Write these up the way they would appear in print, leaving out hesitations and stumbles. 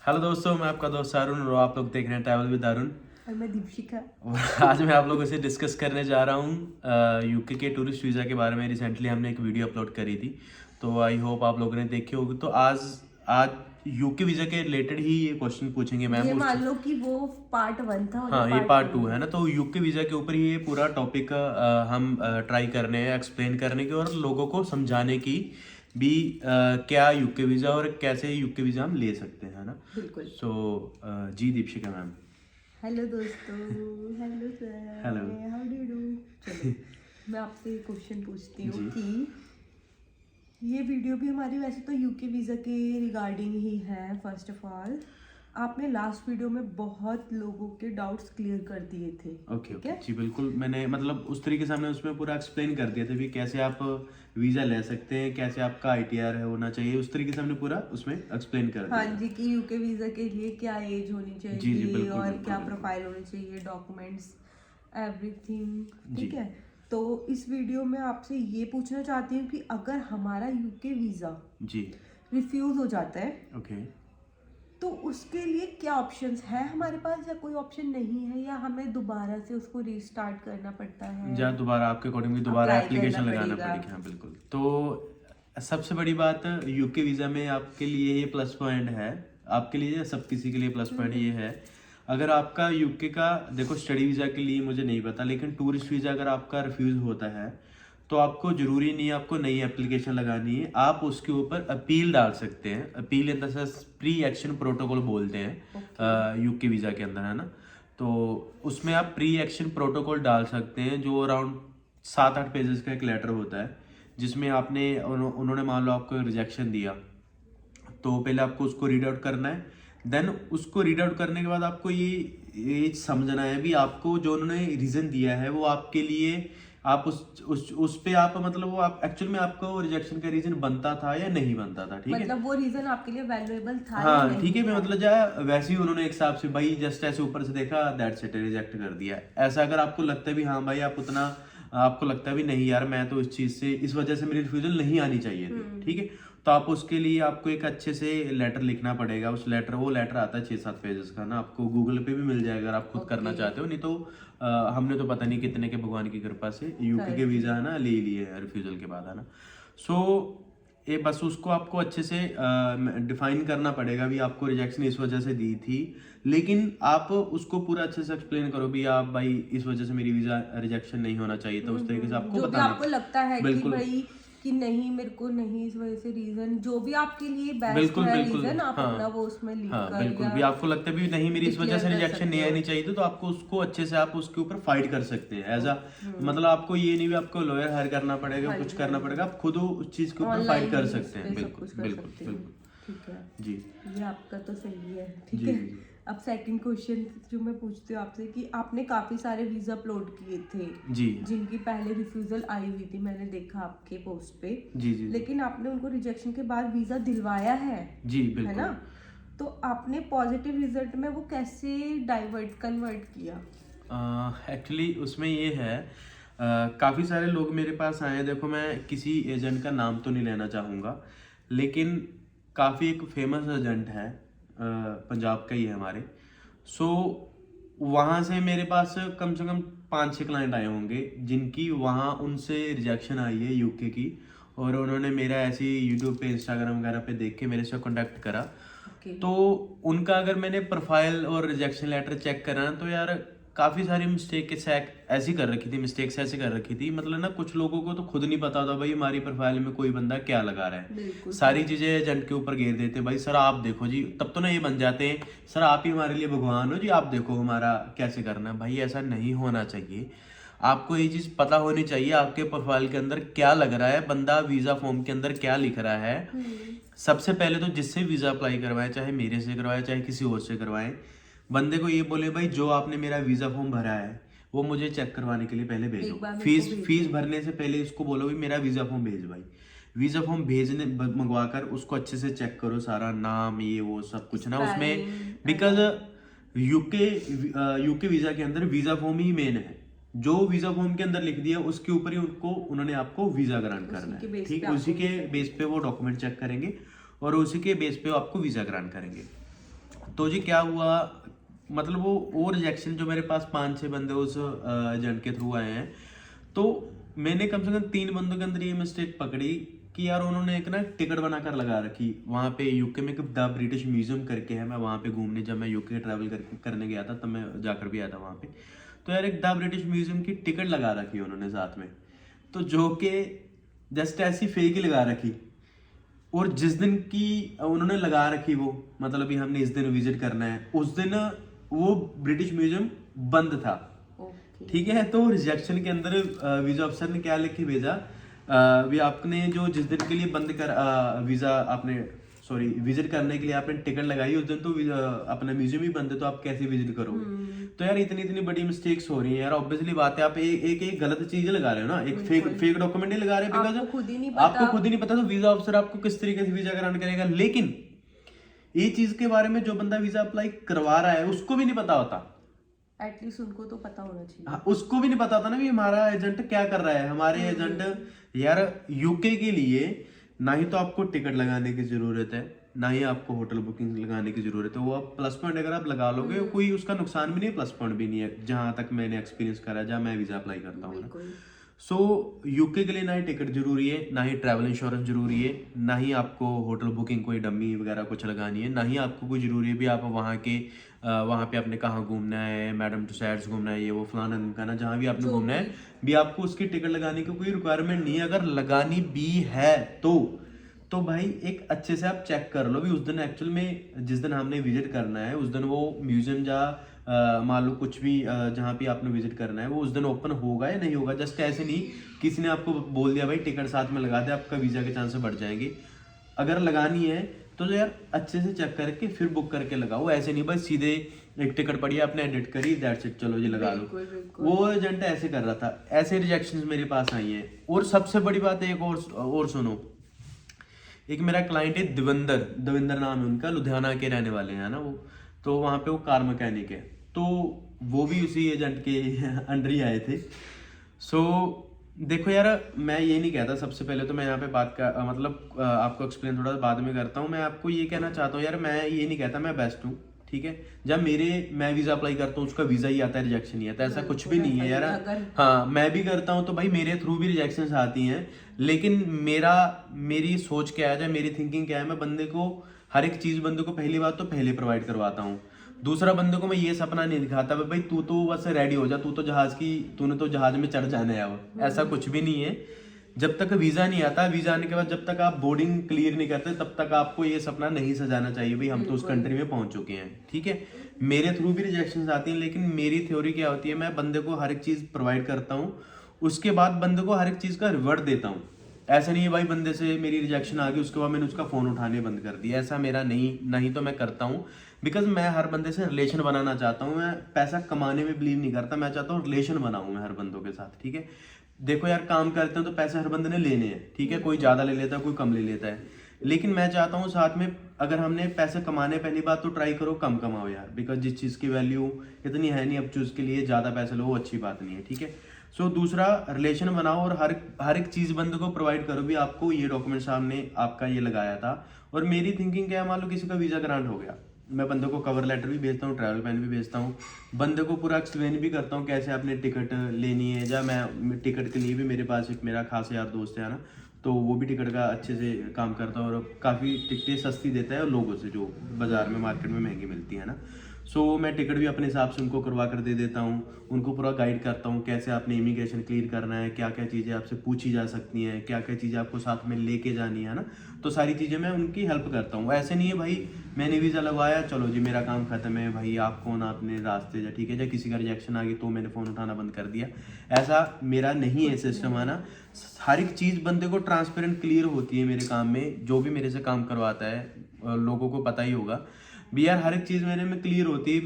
Hello दोस्तों, मैं आपका दोस्त अरुण और आप लोग देख रहे हैं ट्रैवल विद अरुण। और मैं दीपशिका। और आज मैं आप लोगों से डिस्कस करने जा रहा हूँ यूके के टूरिस्ट वीज़ा के बारे में। रिसेंटली हमने एक वीडियो अपलोड करी थी, तो आई होप आप लोगों ने देखी होगी। तो आज आज यूके वीज़ा के रिलेटेड ही ये क्वेश्चन पूछेंगे मैम। ये मान लो कि वो पार्ट 1 था और हाँ, ये ये पार्ट पार्ट 2 2 है है। ना। तो यूके वीज़ा के ऊपर ही ये पूरा टॉपिक हम ट्राई करने हैं, एक्सप्लेन करने की और लोगों को समझाने की भी क्या यूके वीज़ा और कैसे यूके वीज़ा हम ले सकते हैं, है ना। बिल्कुल। सो जी दीपशिका मैम। हेलो दोस्तों। Hello sir. Hello. How do you do. चलो मैं आपसे एक क्वेश्चन पूछती हूँ जी कि ये वीडियो भी हमारी वैसे तो यूके वीज़ा के रिगार्डिंग ही है। फर्स्ट ऑफ ऑल आपने लास्ट वीडियो में बहुत लोगों के डाउट्स क्लियर कर दिए थे। ओके ठीक ओके है। जी बिल्कुल। मैंने मतलब उस तरीके से हमने उसमें पूरा एक्सप्लेन कर दिया था भी कैसे आप वीज़ा ले सकते हैं, कैसे आपका आईटीआर है होना चाहिए। उस तरीके से हमने पूरा उसमें एक्सप्लेन कर हाँ दिया जी, कि यूके वीज़ा के लिए क्या एज होनी था। जी जी चाहिए बिल्कुल और बिल्कुल क्या बिल्कुल। प्रोफाइल होनी चाहिए, डॉक्यूमेंट्स, एवरीथिंग। जी ठीक है। तो इस वीडियो में आपसे ये पूछना चाहती हूँ कि अगर हमारा यूके वीज़ा जी रिफ्यूज़ हो जाता है ओके। तो उसके लिए क्या ऑप्शंस है हमारे पास, या कोई ऑप्शन नहीं है, या हमें दोबारा से उसको रीस्टार्ट करना पड़ता है, या दोबारा आपके अकॉर्डिंगली दोबारा अप्लाई एप्लीकेशन करना लगाना पड़ेगा। पड़ेगा। हाँ बिल्कुल। तो सबसे बड़ी बात यूके वीज़ा में आपके लिए ये प्लस पॉइंट है, आपके लिए या सब किसी के लिए प्लस पॉइंट ये है। अगर आपका यूके का देखो स्टडी वीज़ा के लिए मुझे नहीं पता, लेकिन टूरिस्ट वीज़ा अगर आपका रिफ्यूज़ होता है तो आपको ज़रूरी नहीं है आपको नई एप्लीकेशन लगानी है। आप उसके ऊपर अपील डाल सकते हैं। Appeal in the sense pre action protocol बोलते हैं यूके वीज़ा के अंदर, है ना। तो उसमें आप प्री एक्शन प्रोटोकॉल डाल सकते हैं, जो अराउंड 7-8 पेजेस का एक लेटर होता है, जिसमें आपने उन्होंने मान लो आपको रिजेक्शन दिया, तो पहले आपको उसको रीड आउट करना है। देन उसको रीड आउट करने के बाद आपको ये समझना है भी आपको जो उन्होंने रीज़न दिया है वो आपके लिए आप उस पे आप मतलब वो आप एक्चुअल में आपको रिजेक्शन का रीज़न बनता था या नहीं बनता था, ठीक है। मतलब वो रीजन आपके लिए वैल्यूएबल था या हाँ ठीक नहीं है, मैं था। मतलब जा वैसे ही उन्होंने एक हिसाब से भाई जस्ट ऐसे ऊपर से देखा दैट्स इट रिजेक्ट कर दिया। ऐसा अगर आपको लगता है भी हाँ भाई आप उतना आपको लगता है भी नहीं यार मैं तो इस चीज़ से इस वजह से मेरी रिफ्यूजल नहीं आनी चाहिए थी, ठीक है। तो आप उसके लिए आपको एक अच्छे से लेटर लिखना पड़ेगा। उस लेटर वो लेटर आता है 6-7 पेजेस का ना, आपको गूगल पे भी मिल जाएगा अगर आप खुद करना चाहते हो। नहीं तो हमने तो पता नहीं कितने के भगवान की कृपा से यूके के वीज़ा है ना ले लिए रिफ्यूजल के बाद, है ना। सो ये बस उसको आपको अच्छे से डिफाइन करना पड़ेगा भी आपको रिजेक्शन इस वजह से दी थी, लेकिन आप उसको पूरा अच्छे से एक्सप्लेन करो भी आप भाई इस वजह से मेरी वीज़ा रिजेक्शन नहीं होना चाहिए था। उस तरीके से आपको जो भी बताना आपको लगता है कि बिल्कुल भाई कि नहीं मेरे को नहीं इस वजह से, रीजन जो भी आपके लिए बेस्ट बिल्कुल है बिल्कुल। रीजन, आप अपना हाँ वो उसमें लिख हाँ कर बिल्कुल या भी आपको लगता है भी नहीं मेरी इस वजह डिक्लेयर से कर रिजेक्शन सकते नहीं हो। आनी चाहिए थी, तो आपको उसको अच्छे से आप उसके ऊपर फाइट कर सकते हैं एज अ मतलब आपको ये नहीं भी आपको लॉयर हायर करना पड़ेगा, हाँ कुछ जी, करना हाँ जी। पड़ेगा, आप खुद उस चीज़ के ऊपर फाइट ऑनलाइन कर ही इस सकते हैं। पे सब बिल्कुल कुछ कर बिल्कुल सकते हैं। बिल्कुल। ठीक है, जी ये आपका तो सही है। ठीक जी है। जी जी अब सेकंड क्वेश्चन जो मैं पूछती हूँ आपसे कि आपने काफी सारे वीजा अपलोड किए थे जी जिनकी पहले रिफ्यूजल आई हुई थी, मैंने देखा आपके पोस्ट पे। जी जी लेकिन आपने उनको रिजेक्शन के बाद वीजा दिलवाया है जी है ना। बिल्कुल। तो आपने पॉजिटिव रिजल्ट में वो कैसे कन्वर्ट किया। एक्चुअली उसमें ये है काफ़ी सारे लोग मेरे पास आए हैं। देखो मैं किसी एजेंट का नाम तो नहीं लेना चाहूँगा, लेकिन काफ़ी एक फेमस एजेंट है पंजाब का ही है हमारे। सो वहाँ से मेरे पास कम से कम 5-6 क्लाइंट आए होंगे जिनकी वहाँ उनसे रिजेक्शन आई है यूके की, और उन्होंने मेरा ऐसे ही यूट्यूब पे इंस्टाग्राम वगैरह पे देख के मेरे से कांटेक्ट करा। ओके। तो उनका अगर मैंने प्रोफाइल और रिजेक्शन लेटर चेक करा ना, तो यार काफ़ी सारी मिस्टेक्स ऐसे कर रखी थी मतलब ना, कुछ लोगों को तो खुद नहीं पता था भाई हमारी प्रोफाइल में कोई बंदा क्या लगा रहा है। बिल्कुल सारी चीज़ें एजेंट के ऊपर घेर देते भाई सर आप देखो जी, तब तो ना ये बन जाते हैं सर आप ही हमारे लिए भगवान हो जी, आप देखो हमारा कैसे करना है। भाई ऐसा नहीं होना चाहिए। आपको ये चीज़ पता होनी चाहिए आपके प्रोफाइल के अंदर क्या लग रहा है, बंदा वीज़ा फॉर्म के अंदर क्या लिख रहा है। सबसे पहले तो जिससे वीज़ा अप्लाई करवाए, चाहे मेरे से करवाए चाहे किसी और से करवाए, बंदे को ये बोले भाई जो आपने मेरा वीज़ा फॉर्म भरा है वो मुझे चेक करवाने के लिए पहले भेजो। एक बार मेरे को फीस भेज फीस दो। भरने से पहले इसको बोलो भाई मेरा वीज़ा फॉर्म भेज भाई। वीज़ा फॉर्म भेजने मंगवा कर उसको अच्छे से चेक करो, सारा नाम ये वो सब कुछ ना उसमें, Spelling, because UK UK visa के अंदर वीज़ा फॉर्म ही मेन है। जो वीज़ा फॉर्म के अंदर लिख दिया उसके ऊपर ही उन्होंने आपको वीज़ा ग्रांट करना उसी के है, बेस ठीक। पे आपको उसी के visa बेस पे वो डॉक्यूमेंट चेक करेंगे और उसी के बेस पे वो आपको वीज़ा ग्रांट करेंगे। तो जी क्या हुआ, मतलब वो रिजेक्शन जो मेरे पास 5-6 बंदे उस एजेंट के थ्रू आए हैं, तो मैंने कम से कम 3 बंदों के अंदर ये मिस्टेक पकड़ी कि यार उन्होंने एक ना टिकट बनाकर लगा रखी वहाँ पे यूके में, द ब्रिटिश म्यूजियम करके है, मैं वहाँ पे घूमने, जब मैं यूके ट्रैवल करने गया था तब मैं जाकर भी आया था वहाँ पे। तो यार एक द ब्रिटिश म्यूजियम की टिकट लगा रखी उन्होंने साथ में, तो जो कि जस्ट ऐसी फेक ही लगा रखी। और जिस दिन की उन्होंने लगा रखी वो, मतलब कि हमने इस दिन विजिट करना है, उस दिन वो ब्रिटिश म्यूजियम बंद था। ओके। ठीक है, तो रिजेक्शन के अंदर वीजा अफसर ने क्या लिख के भेजा, भी आपने जो जिस दिन के लिए बंद कर वीजा आपने सॉरी विजिट करने के लिए आपने टिकट लगाई, उस दिन तो अपना म्यूजियम ही बंद है, तो आप कैसे विजिट करोगे। तो यार इतनी बड़ी मिस्टेक्स हो रही है यार, ऑब्वियसली बात है, आप एक गलत चीज लगा रहे हो ना, एक फेक डॉक्यूमेंट ही लगा रहे हो, बिकॉज आपको खुद ही नहीं पता तो वीजा ऑफिसर आपको किस तरीके से वीजा ग्रांट करेगा। लेकिन ये चीज के बारे में जो बंदा वीजा अप्लाई करवा रहा है उसको भी नहीं पता होता, एटलीस्ट उनको तो पता होना चाहिए। हाँ, उसको भी नहीं पता था ना भी हमारा एजेंट क्या कर रहा है। हमारे एजेंट यार यूके के लिए ना ही तो आपको टिकट लगाने की जरूरत है, ना ही आपको होटल बुकिंग लगाने की जरूरत है। वो आप प्लस पॉइंट अगर आप लगा लोगे कोई उसका नुकसान भी नहीं है, प्लस पॉइंट भी नहीं है, जहां तक मैंने एक्सपीरियंस करा जहां मैं वीजा अप्लाई करता हूँ ना। सो यूके के लिए ना ही टिकट जरूरी है, ना ही ट्रैवल इंश्योरेंस जरूरी है, ना ही आपको होटल बुकिंग कोई डमी वगैरह कुछ लगानी है, ना ही आपको कोई जरूरी है भी आप वहाँ पे आपने कहाँ घूमना है, मैडम टुसैड्स घूमना है, ये वो फलाना ढिमकाना, जहाँ भी आपने घूमना है भी आपको उसकी टिकट लगाने की कोई रिक्वायरमेंट नहीं है। अगर लगानी भी है तो भाई एक अच्छे से आप चेक कर लो भी उस दिन एक्चुअल में जिस दिन हमने विजिट करना है उस दिन वो म्यूजियम जहाँ मान लो कुछ भी जहाँ पे आपने विजिट करना है वो उस दिन ओपन होगा या नहीं होगा। जस्ट ऐसे नहीं किसी ने आपको बोल दिया भाई टिकट साथ में लगा दे, आपका वीजा के चांसेस बढ़ जाएंगे। अगर लगानी है तो यार अच्छे से चेक करके फिर बुक करके लगाओ, ऐसे नहीं बस सीधे एक टिकट पड़ी आपने एडिट करी दैट्स इट चलो जी लगा लो। वो एजेंट ऐसे कर रहा था, ऐसे रिजेक्शंस मेरे पास आई हैं। और सबसे बड़ी बात है एक और सुनो, एक मेरा क्लाइंट है दविंदर नाम है उनका, लुधियाना के रहने वाले हैं ना वो, तो वहाँ पे वो कार मैकेनिक है, तो वो भी उसी एजेंट के अंडर ही आए थे। सो देखो यार मैं ये नहीं कहता, सबसे पहले तो मैं यहाँ पे बात का मतलब आपको एक्सप्लेन थोड़ा बाद में करता हूँ। मैं आपको ये कहना चाहता हूँ यार मैं ये नहीं कहता मैं बेस्ट हूँ, ठीक है। जब मैं वीजा अप्लाई करता हूँ उसका वीजा ही आता है, रिजेक्शन ही आता है, ऐसा कुछ भी नहीं है यार। हाँ मैं भी करता हूँ तो भाई मेरे थ्रू भी रिजेक्शंस आती हैं, लेकिन मेरी सोच क्या है, मेरी थिंकिंग क्या है, मैं बंदे को हर एक चीज बंदे को पहली बात तो पहले प्रोवाइड करवाता हूँ। दूसरा बंदे को मैं ये सपना नहीं दिखाता भाई तू तो बस रेडी हो जा, तूने तो जहाज में चढ़ जाना है, अब ऐसा कुछ भी नहीं है। जब तक वीजा नहीं आता, वीजा आने के बाद जब तक आप बोर्डिंग क्लियर नहीं करते तब तक आपको ये सपना नहीं सजाना चाहिए भाई हम तो उस कंट्री में पहुंच चुके हैं, ठीक है। मेरे थ्रू भी रिजेक्शंस आती हैं, लेकिन मेरी थ्योरी क्या होती है, मैं बंदे को हर एक चीज प्रोवाइड करता हूँ, उसके बाद बंदे को हर एक चीज का रिवर्ट देता हूँ। ऐसा नहीं है भाई बंदे से मेरी रिजेक्शन आ गई उसके बाद मैंने उसका फोन उठाने बंद कर दिया, ऐसा मेरा नहीं तो मैं करता हूँ बिकॉज मैं हर बंदे से रिलेशन बनाना चाहता हूँ। मैं पैसा कमाने में बिलीव नहीं करता, मैं चाहता हूँ रिलेशन बनाऊँ मैं हर बंदों के साथ, ठीक है। देखो यार काम करते हैं तो पैसे हर बंदे ने लेने हैं, ठीक है, कोई ज्यादा ले लेता है कोई कम ले लेता है, लेकिन मैं चाहता हूँ साथ में अगर हमने पैसे कमाने पहली बात तो ट्राई करो कम कमाओ यार, बिकॉज जिस चीज़ की वैल्यू इतनी है नहीं अब जो उसके लिए ज़्यादा पैसे लो वो अच्छी बात नहीं है, ठीक है। सो दूसरा रिलेशन बनाओ और हर एक चीज़ बंदे को प्रोवाइड करो भी आपको ये डॉक्यूमेंट सामने आपका ये लगाया था। और मेरी थिंकिंग क्या है, मान लो किसी का वीज़ा ग्रांट हो गया, मैं बंदे को कवर लेटर भी भेजता हूँ, ट्रैवल प्लान भी भेजता हूँ, बंदे को पूरा एक्सप्लेन भी करता हूँ कैसे आपने टिकट लेनी है। जब मैं टिकट के लिए भी मेरे पास एक मेरा खास यार दोस्त है ना, तो वो भी टिकट का अच्छे से काम करता है और काफ़ी टिकटें सस्ती देता है लोगों से जो बाज़ार में मार्केट में महंगी मिलती है ना। सो मैं टिकट भी अपने हिसाब से उनको करवा कर दे देता हूँ, उनको पूरा गाइड करता हूँ कैसे आपने इमिग्रेशन क्लियर करना है, क्या क्या चीज़ें आपसे पूछी जा सकती हैं, क्या क्या चीज़ें आपको साथ में लेके जानी है ना, तो सारी चीज़ें मैं उनकी हेल्प करता हूँ। ऐसे नहीं है भाई मैंने वीज़ा लगवाया चलो जी मेरा काम खत्म है भाई आप कौन अपने रास्ते जा, ठीक है, या किसी का रिजेक्शन आ गई तो मैंने फ़ोन उठाना बंद कर दिया, ऐसा मेरा नहीं है सिस्टम है ना। हर एक चीज़ बंदे को ट्रांसपेरेंट क्लियर होती है मेरे काम में, जो भी मेरे से काम करवाता है लोगों को पता ही होगा भी यार, हर एक चीज़ मेरे में क्लियर होती है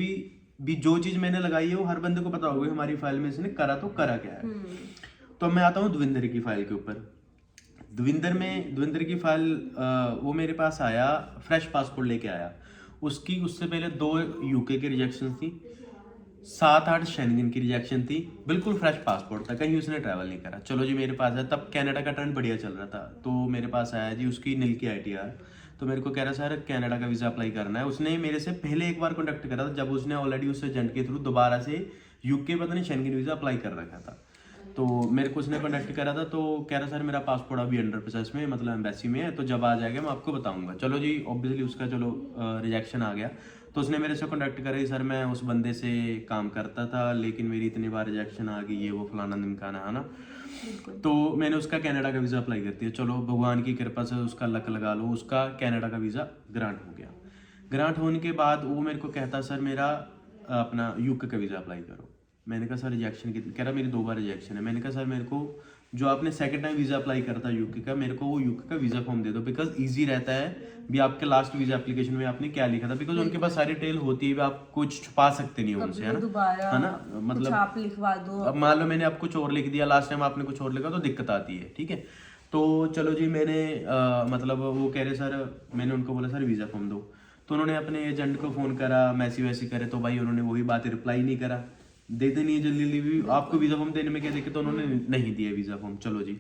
भी जो चीज़ मैंने लगाई है वो हर बंदे को पता होगा हमारी फाइल में इसने करा तो करा क्या है। तो मैं आता हूँ दविंदर की फाइल के ऊपर। दविंदर की फाइल वो मेरे पास आया, फ्रेश पासपोर्ट लेके आया, उससे पहले 2 यूके की रिजेक्शन थी, 7-8 शेंगन की रिजेक्शन थी, बिल्कुल फ्रेश पासपोर्ट था, कहीं उसने ट्रैवल नहीं करा। चलो जी मेरे पास है, तब कनाडा का ट्रेंड बढ़िया चल रहा था, तो मेरे पास आया जी उसकी नील की ITR तो मेरे को कह रहा सर कनाडा का वीज़ा अप्लाई करना है। उसने मेरे से पहले एक बार कॉन्टेक्ट करा था जब उसने ऑलरेडी उस एजेंट के थ्रू दोबारा से यूके पता नहीं शेंगेन वीज़ा अप्लाई कर रखा था। तो मेरे को उसने कॉन्टेक्ट करा था, तो कह रहा सर मेरा पासपोर्ट अभी अंडर प्रोसेस में, मतलब एम्बेसी में है, तो जब आ जाएगा मैं आपको बताऊंगा। चलो जी, ऑब्वियसली उसका चलो रिजेक्शन आ गया। तो उसने मेरे से कॉन्टेक्ट करा कि सर मैं उस बंदे से काम करता था लेकिन मेरी इतनी बार रिजेक्शन आ गई, ये वो फलाना ढिमकाना, है ना। तो मैंने उसका कनाडा का वीज़ा अप्लाई कर दिया। चलो भगवान की कृपा से उसका लक लगा लो, उसका कनाडा का वीज़ा ग्रांट हो गया। ग्रांट होने के बाद वो मेरे को कहता सर मेरा अपना यूके का वीज़ा अप्लाई करो। मैंने कहा सर रिजेक्शन की, कह रहा मेरी 2 बार रिजेक्शन है। मैंने कहा सर मेरे को जो आपने सेकंड टाइम वीज़ा अप्लाई करा था यूके का, मेरे को वो यूके का वीज़ा फॉर्म दे दो, बिकॉज ईजी रहता है भी आपके लास्ट वीज़ा एप्लीकेशन में आपने क्या लिखा था, बिकॉज उनके पास सारी डिटेल होती है, आप कुछ छुपा सकते नहीं हो उनसे, है ना, मतलब आप लिखवा दो। अब मान लो मैंने आप कुछ और लिख दिया, लास्ट टाइम आपने कुछ और लिखा, तो दिक्कत आती है, ठीक है। तो चलो जी, मैंने मतलब वो कह रहे सर, मैंने उनको बोला सर वीज़ा फॉर्म दो। तो उन्होंने अपने एजेंट को फ़ोन करा, मैसेज वैसी करे, तो भाई उन्होंने वही बात रिप्लाई नहीं करा, देते नहीं है जल्दी जल्दी भी, आपको वीज़ा फॉर्म देने में क्या दिक्कत, तो उन्होंने नहीं दिया वीज़ा फॉर्म। चलो जी,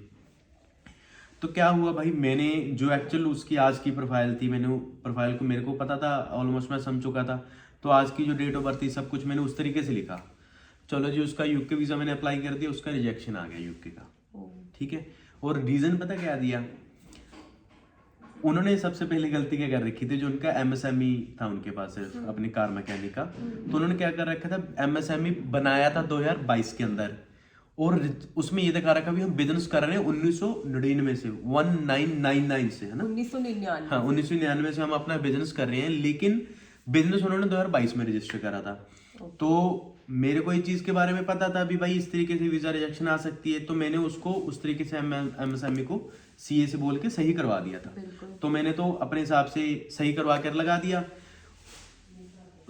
तो क्या हुआ भाई, मैंने जो एक्चुअल उसकी आज की प्रोफाइल थी, मैंने प्रोफाइल को मेरे को पता था ऑलमोस्ट, मैं समझ चुका था, तो आज की जो डेट ऑफ बर्थ थी सब कुछ मैंने उस तरीके से लिखा। चलो जी, उसका यूके वीज़ा मैंने अप्लाई कर दिया, उसका रिजेक्शन आ गया यूके का, ठीक है। और रीज़न पता क्या दिया उन्होंने, सबसे पहले गलती क्या कर रखी थी, जो उनका एमएसएमई था उनके पास अपनी कार मैकेनिक का, तो उन्होंने क्या कर रखा था, एमएसएमई बनाया था 2022 के अंदर, और उसमें ये दिखा रखा भी हम बिजनेस कर रहे हैं 1999 से, 1999 से, है ना, 1999। हाँ 1999 से हम अपना बिजनेस कर रहे हैं, लेकिन बिजनेस उन्होंने 2022 में रजिस्टर करा था। तो मेरे को इस चीज के बारे में पता था भी भाई इस तरीके से वीजा रिजेक्शन आ सकती है, तो मैंने उसको उस तरीके से एमएसएमई को सीए से बोल के सही करवा दिया था। तो मैंने तो अपने हिसाब से सही करवा कर लगा दिया।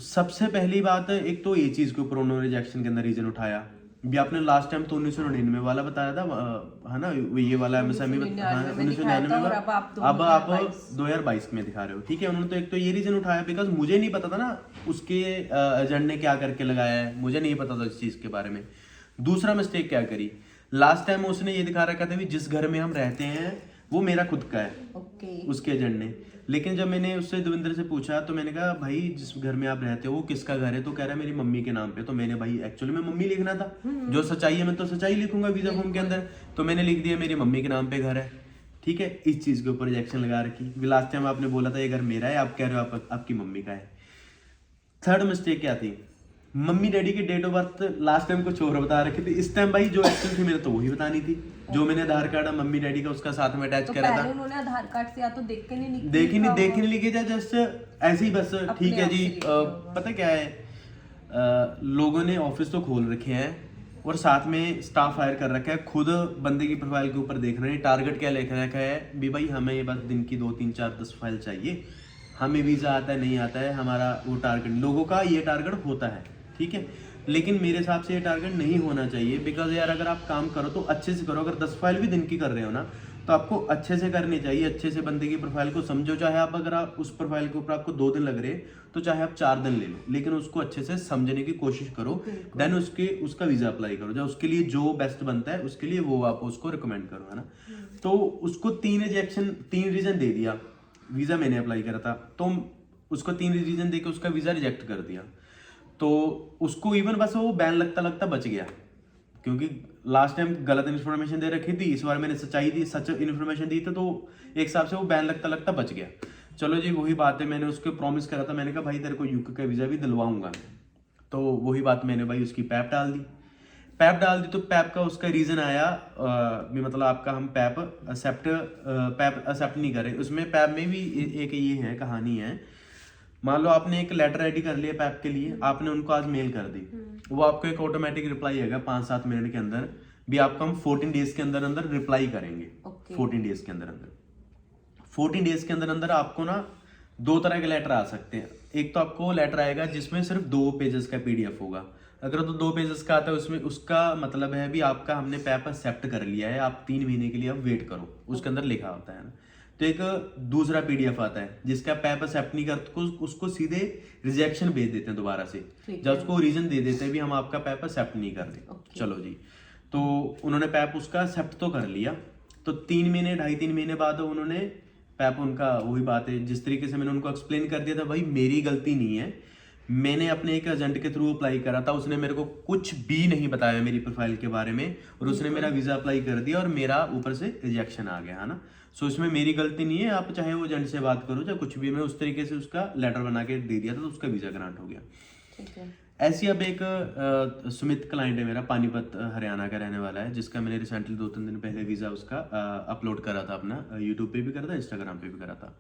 सबसे पहली बात, एक तो ये चीज के ऊपर उन्होंने रिजेक्शन के अंदर रीजन उठाया भी, आपने लास्ट टाइम तो 1999 वाला बताया था, है ना, ये वाला एमएसएमई 1999 में, अब आप 2022 में दिखा रहे हो, ठीक है। उन्होंने तो एक तो ये रीजन उठाया, बिकॉज मुझे नहीं पता था ना उसके एजेंट ने क्या करके लगाया है, मुझे नहीं पता था इस चीज के बारे में। दूसरा मिस्टेक क्या करी, लास्ट टाइम उसने ये दिखा रखा था भी जिस घर में हम रहते हैं वो मेरा खुद का है, उसके एजेंट ने। लेकिन जब मैंने उससे देवेंद्र से पूछा, तो मैंने कहा भाई जिस घर में आप रहते हो वो किसका घर है, तो कह रहा है मेरी मम्मी के नाम पे। तो मैंने भाई एक्चुअली में मम्मी लिखना था, जो सच्चाई है मैं तो सच्चाई लिखूंगा वीजा फॉर्म के अंदर, तो मैंने लिख दिया मेरी मम्मी के नाम पे घर है, ठीक है। इस चीज के ऊपर रिजेक्शन लगा रखी। लास्ट टाइम आपने बोला था ये घर मेरा है, आप कह रहे हो आपकी मम्मी का है। थर्ड मिस्टेक क्या थी, मम्मी डैडी की date of birth last time कुछ और बता रखी थी, इस टाइम भाई जो एक्चुअल थी मेरे तो वही बतानी थी, जो मैंने आधार कार्ड मम्मी डैडी का उसका साथ में अटैच करा था। उन्होंने आधार कार्ड से या तो देख के नहीं लिखे जाए, जस्ट ऐसे ही बस, ठीक है जी। पता क्या है, लोगों ने ऑफिस तो खोल रखे हैं और साथ में स्टाफ हायर कर रखा है, खुद बंदे की प्रोफाइल के ऊपर देख रहे हैं, टारगेट क्या लिख रखा है भी भाई हमें ये बस दिन की 2 3 4 10 फाइल चाहिए, हमें वीजा आता है नहीं आता है, हमारा वो टारगेट, लोगों का ये टारगेट होता है, ठीक है। लेकिन मेरे हिसाब से ये टारगेट नहीं होना चाहिए, बिकॉज यार अगर आप काम करो तो अच्छे से करो। अगर 10 फाइल भी दिन की कर रहे हो ना, तो आपको अच्छे से करनी चाहिए, अच्छे से बंदे की प्रोफाइल को समझो। चाहे आप अगर आप उस प्रोफाइल के ऊपर आपको 2 दिन लग रहे तो चाहे आप 4 दिन ले लो, लेकिन उसको अच्छे से समझने की कोशिश करो, देन उसका वीजा अप्लाई करो, जो उसके लिए जो बेस्ट बनता है उसके लिए वो आप उसको रिकमेंड करो, है ना। तो उसको 3 रीजन दे दिया, वीजा मैंने अप्लाई करा था तो उसको 3 रीजन देके उसका वीजा रिजेक्ट कर दिया। तो उसको इवन बस वो बैन लगता बच गया, क्योंकि लास्ट टाइम गलत इन्फॉर्मेशन दे रखी थी, इस बार मैंने सच इन्फॉर्मेशन दी थी, तो एक हिसाब से वो बैन लगता बच गया। चलो जी, वही बात है, मैंने उसको प्रॉमिस करा था, मैंने कहा भाई तेरे को यूके का वीजा भी दिलवाऊंगा, तो वही बात मैंने भाई उसकी पैप डाल दी। तो पैप का उसका रीजन आया भी, मतलब आपका हम पैप एक्सेप्ट नहीं करे। उसमें पैप में भी एक ये है कहानी है, मान लो आपने एक लेटर रेडी कर लिया पैप के लिए, आपने उनको आज मेल कर दी, वो आपको एक ऑटोमेटिक रिप्लाई आएगा 5-7 मिनट के अंदर भी, आपको हम 14 डेज के अंदर रिप्लाई करेंगे। 14 डेज के अंदर आपको ना 2 तरह के लेटर आ सकते हैं। एक तो आपको लेटर आएगा जिसमें सिर्फ 2 पेजेस का पीडीएफ होगा, अगर तो 2 पेजेस का आता है उसमें, उसका मतलब है भी आपका हमने पैप एक्सेप्ट कर लिया है, आप 3 महीने के लिए आप वेट करो, उसके अंदर लिखा होता है ना। तो एक दूसरा पीडीएफ आता है जिसका पैप एक्सेप्ट नहीं करते, उसको सीधे रिजेक्शन भेज देते हैं दोबारा से, जब उसको रीजन दे देते हैं भी हम आपका पैप एक्सेप्ट नहीं कर रहे। चलो जी, तो उन्होंने पैप उसका एक्सेप्ट तो कर लिया, तो 3 महीने 2.5-3 महीने बाद उन्होंने पैप उनका वही बात है, जिस तरीके से मैंने उनको एक्सप्लेन कर दिया था, भाई मेरी गलती नहीं है, मैंने अपने एक एजेंट के थ्रू अप्लाई करा था, उसने मेरे को कुछ भी नहीं बताया मेरी प्रोफाइल के बारे में, और उसने मेरा वीज़ा अप्लाई कर दिया और मेरा ऊपर से रिजेक्शन आ गया, है ना। सो इसमें मेरी गलती नहीं है, आप चाहे वो एजेंट से बात करो चाहे कुछ भी, मैं उस तरीके से उसका लेटर बना के दे दिया था, तो उसका वीज़ा ग्रांट हो गया। ठीक है। ऐसी अब एक सुमित क्लाइंट है मेरा, पानीपत हरियाणा का रहने वाला है, जिसका मैंने रिसेंटली 2-3 दिन पहले वीज़ा उसका अपलोड करा था अपना, यूट्यूब पे भी करा था, इंस्टाग्राम पे भी करा था।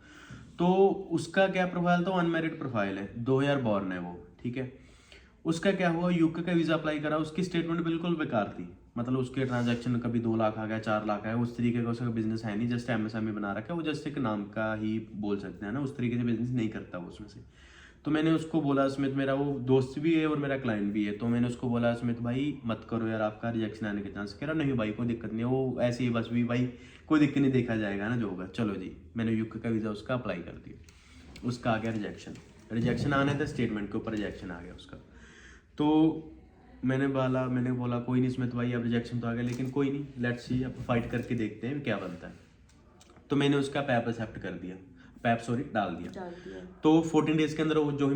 तो उसका क्या प्रोफाइल था, अनमैरिड प्रोफाइल है, 2000 बॉर्न है वो, ठीक है। उसका क्या हुआ, यूके का वीज़ा अप्लाई करा, उसकी स्टेटमेंट बिल्कुल बेकार थी, मतलब उसके ट्रांजैक्शन कभी 2 लाख आ गया, 4 लाख आया, उस तरीके का उसका बिजनेस है नहीं, जस्ट एमएसएमई बना रखा है वो, जस्ट एक नाम का ही बोल सकते हैं ना, उस तरीके से बिजनेस नहीं करता वो उसमें से। तो मैंने उसको बोला, स्मित मेरा वो दोस्त भी है और मेरा क्लाइंट भी है, तो मैंने उसको बोला, स्मित भाई मत करो यार, आपका रिजेक्शन आने के चांस। कह रहा नहीं भाई कोई दिक्कत नहीं है, वो ऐसे ही बस भी भाई कोई दिक्कत नहीं, देखा जाएगा ना जो होगा। चलो जी, मैंने यूके का वीज़ा उसका अप्लाई कर दिया, उसका आ गया रिजेक्शन आने थे, स्टेटमेंट के ऊपर रिजेक्शन आ गया उसका। तो मैंने बोला कोई नहीं स्मित भाई, अब रिजेक्शन तो आ गया, लेकिन कोई नहीं, लेट्स सी, अब फाइट करके देखते हैं क्या बनता है। तो मैंने उसका पैप एक्सेप्ट कर दिया, डाल दिया। तो 14 डेज के अंदर वो जो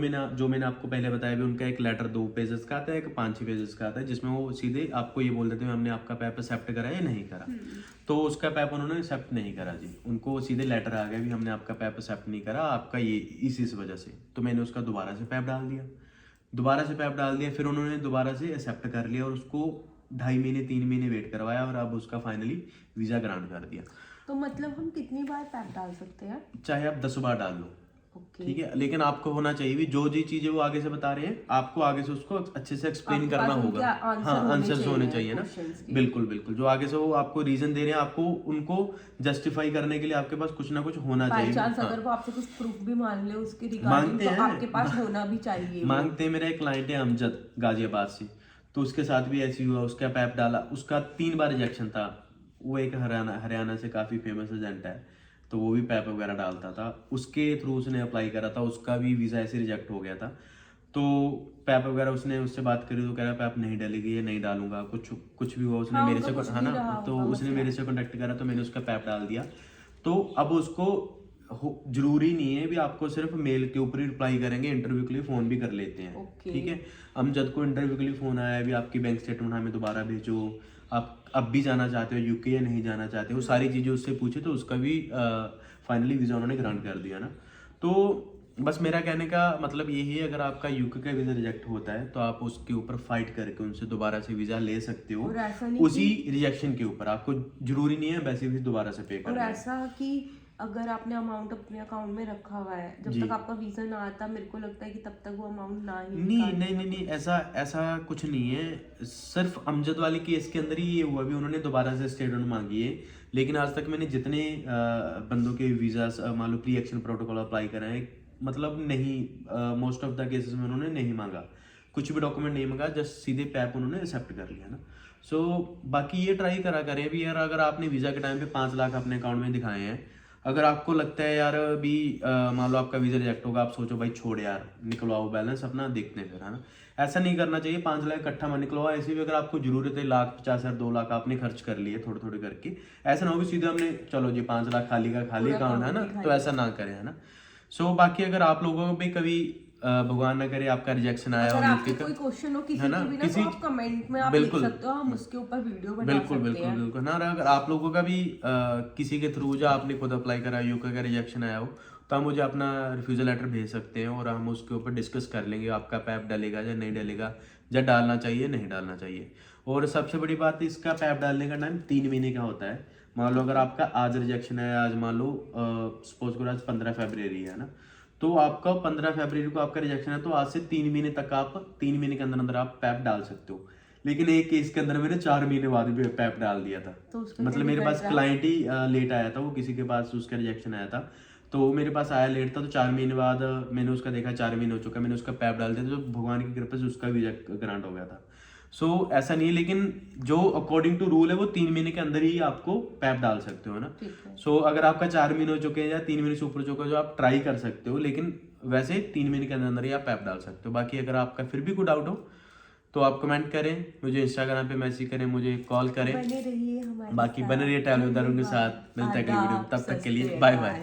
मैंने आपको पहले बताया भी, उनका एक लेटर 2 पेजेस का आता है, एक 5 पेजेस का आता है, जिसमें वो सीधे आपको ये बोल देते हैं हमने आपका पैप एक्सेप्ट करा या नहीं करा। तो उसका पैप उन्होंने एक्सेप्ट नहीं करा जी, उनको सीधे लेटर आ गया भी हमने आपका पैप एक्सेप्ट नहीं करा, आपका ये इस वजह से। तो मैंने उसका दोबारा से पैप डाल दिया, फिर उन्होंने दोबारा से एक्सेप्ट कर लिया और उसको 2.5 महीने 3 महीने वेट करवाया, और अब उसका फाइनली वीज़ा ग्रांट कर दिया। तो मतलब हम कितनी बार पैप डाल सकते हैं? चाहे आप 10 बार डाल लो, ओके। ठीक है, लेकिन आपको होना चाहिए भी जो चीजें वो आगे से बता रहे हैं, आपको आगे से उसको अच्छे से एक्सप्लेन करना होगा। हाँ, आंसर्स होने चाहिए ना, बिल्कुल। जो आगे से वो आपको रीजन दे रहे हैं, आपको उनको जस्टिफाई करने के लिए आपके पास कुछ ना कुछ होना चाहिए। अगर वो आपसे कुछ प्रूफ भी मान ले उसके रिगार्डिंग, तो आपके पास होना भी चाहिए। मांगते हैं। मेरा एक क्लाइंट है अमजद, गाजियाबाद से, तो उसके साथ भी ऐसी हुआ, उसका पैप डाला, उसका 3 बार रिजेक्शन था। वो एक हरियाणा से काफ़ी फेमस एजेंट है, तो वो भी पैप वगैरह डालता था, उसके थ्रू उसने अप्लाई करा था, उसका भी वीज़ा ऐसे रिजेक्ट हो गया था। तो पैप वगैरह उससे बात करी तो कह रहा पैप नहीं डालेगी, ये नहीं डालूंगा, कुछ भी हुआ, उसने मेरे से है ना, तो उसने मेरे से कॉन्टेक्ट करा, तो मैंने उसका पैप डाल दिया। तो अब उसको जरूरी नहीं है भी आपको सिर्फ मेल के ऊपर ही रिप्लाई करेंगे, इंटरव्यू के लिए फ़ोन भी कर लेते हैं, ठीक है। अमजद को इंटरव्यू के लिए फ़ोन आया भी आपकी बैंक स्टेटमेंट हमें दोबारा भेजो, आप अब भी जाना चाहते हो यूके या नहीं जाना चाहते हो, सारी चीज़ें उससे पूछे, तो उसका भी फाइनली वीज़ा उन्होंने ग्रांट कर दिया ना। तो बस मेरा कहने का मतलब यही है, अगर आपका यूके का वीज़ा रिजेक्ट होता है तो आप उसके ऊपर फाइट करके उनसे दोबारा से वीज़ा ले सकते हो, उसी रिजेक्शन के ऊपर। आपको जरूरी नहीं है वैसे भी दोबारा से पे करना। और ऐसा कि अगर आपने अमाउंट अपने अकाउंट में रखा हुआ है, जब तक आपका वीजा ना आता, मेरे को लगता है कि तब तक वो अमाउंट ना ही नहीं, ऐसा कुछ नहीं है। सिर्फ अमजद वाले केस के अंदर ही ये हुआ भी, उन्होंने दोबारा से स्टेटमेंट मांगी है, लेकिन आज तक मैंने जितने बंदों के वीजा मान लो प्री एक्शन प्रोटोकॉल अप्लाई करा है, मतलब नहीं, मोस्ट ऑफ द केसेस में उन्होंने नहीं मांगा, कुछ भी डॉक्यूमेंट नहीं मांगा, जस्ट सीधे पैप उन्होंने एक्सेप्ट कर लिया ना। सो बाकी ये ट्राई करा करें भी यार, अगर आपने वीज़ा के टाइम पे 5 लाख अपने अकाउंट में दिखाए हैं, अगर आपको लगता है यार अभी मान लो आपका वीज़ा रिजेक्ट होगा, आप सोचो भाई छोड़ यार, निकलवाओ बैलेंस अपना, देखते हैं फिर, है ना। ऐसा नहीं करना चाहिए, 5 लाख इकट्ठा में निकलवाओ। ऐसे भी अगर आपको जरूरत है 1,50,000 2 लाख आपने खर्च कर लिए थोड़े थोड़े करके, ऐसा ना हो भी सीधे हमने चलो जी 5 लाख खाली अकाउंट है ना, तो ऐसा ना करें, है ना। सो बाकी अगर आप लोगों को भी कभी भगवान न करे आपका रिजेक्शन आया हो, आपके कोई क्वेश्चन हो किसी के भी ना, तो आप कमेंट में आप लिख सकते हो, हम उसके ऊपर वीडियो बना सकते हैं। बिल्कुल ना। अगर आप लोगों का भी किसी के थ्रू जो आपने खुद अप्लाई करा यूके का रिजेक्शन आया हो, तो आप मुझे अपना रिफ्यूजल लेटर भेज सकते हैं और हम उसके ऊपर डिस्कस कर लेंगे, आपका पैप डलेगा या नहीं डलेगा, या डालना चाहिए नहीं डालना चाहिए। और सबसे बड़ी बात, इसका पैप डालने का टाइम 3 महीने का होता है। मान लो अगर आपका आज रिजेक्शन है, आज मान लो सपोज करो आज 15 फरवरी है ना, तो आपका 15 फरवरी को आपका रिजेक्शन है, तो आज से 3 महीने तक आप 3 महीने के अंदर आप पैप डाल सकते हो। लेकिन एक केस के अंदर मैंने 4 महीने बाद भी पैप डाल दिया था, तो मतलब मेरे पास क्लाइंट ही लेट आया था, वो किसी के पास उसका रिजेक्शन आया था, तो मेरे पास आया लेट था, तो 4 महीने बाद मैंने उसका देखा 4 महीने हो चुका, मैंने उसका पैप डाल दिया, तो भगवान की कृपा से उसका वीजा ग्रांट हो गया था। सो ऐसा नहीं है, लेकिन जो अकॉर्डिंग टू रूल है वो 3 महीने के अंदर ही आपको पैप डाल सकते हो ना। सो अगर आपका 4 महीने हो चुके हैं या 3 महीने से ऊपर हो चुका है, जो आप ट्राई कर सकते हो, लेकिन वैसे 3 महीने के अंदर ही आप पैप डाल सकते हो। बाकी अगर आपका फिर भी कोई डाउट हो तो आप कमेंट करें, मुझे इंस्टाग्राम पे मैसेज करें, मुझे कॉल करें। बने रहिए हमारे बाकी बने रहिए ट्रैवल उदाहरणों के साथ। मिलता है अगली वीडियो में, तब तक के लिए बाय बाय।